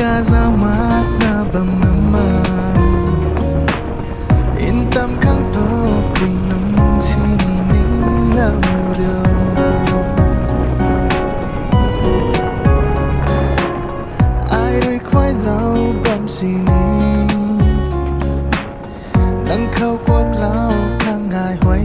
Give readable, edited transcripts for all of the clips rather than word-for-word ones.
kazamat na bang naman Intam kang to pinong sinining lauryo Ai rồi khoai lâu bầm sini Nắng khâu quắc lâu khang ngài hoài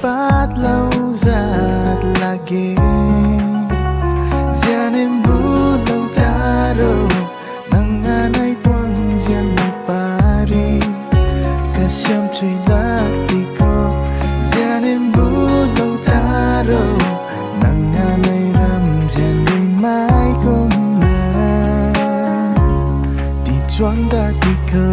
Pat lâu giạt lagi Zian em bu lâu taro Nanganay tuang zian may pari Kasyam chuy lati ko Zian em bu lâu taro Nanganay ram zian rin mai kom na Ti chuan dati ko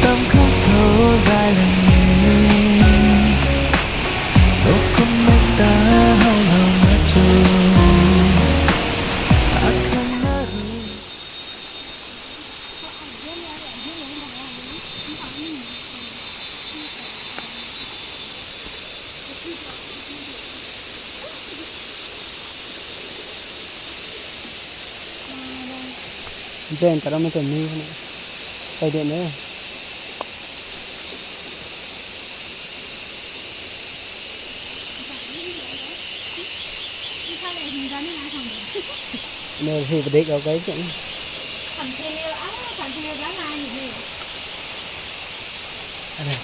Tâm không thấu dài lần nhé Đâu không mách ta hao lòng mà trôi Akan naru Trên cả đó mới chuẩn đi tay điện nữa nơi thì đi đâu cái chuyện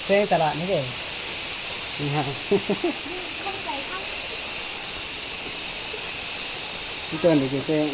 xe tạt lại nữa kìa cái chân để cái xe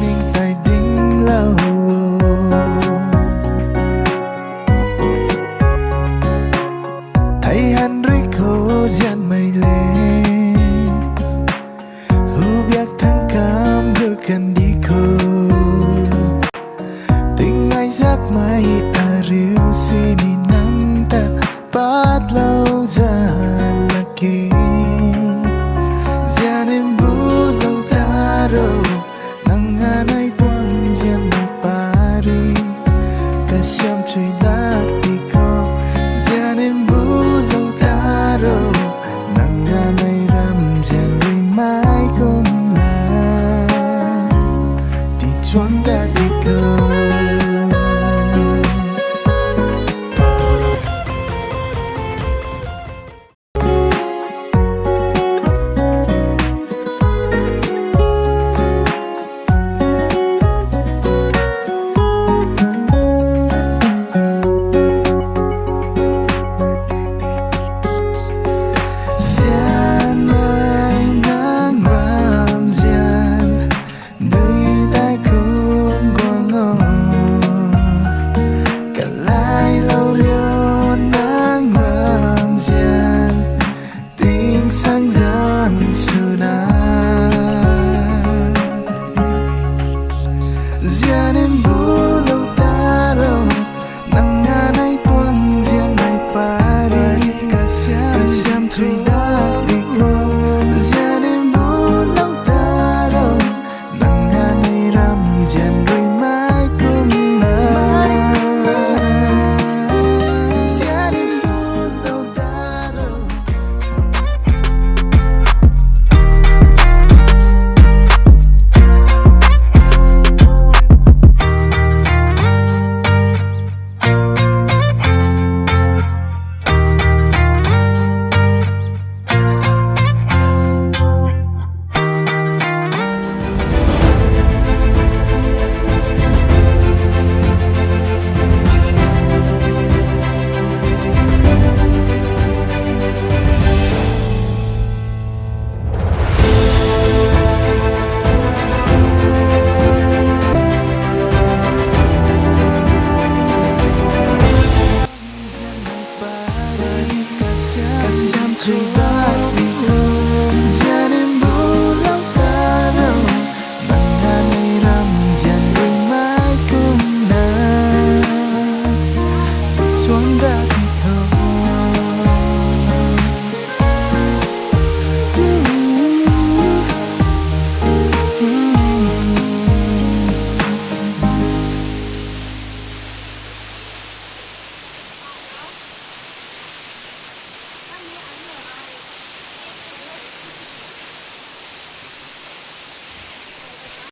Ninh tay đinh lâu Thấy hắn rít khô gian mây lên Hú biếc thăng cam hư cần đi khô Tình ai giấc mây à riu xin nắng ta bắt lâu gian là kỳ Gian em vũ lâu ta rồi Nanganay tuang zian may pari Kasyam chuy lati ko Zian em bu lâu taro Nanganay ram zian rin mai kom na Ti chuan dati ko chân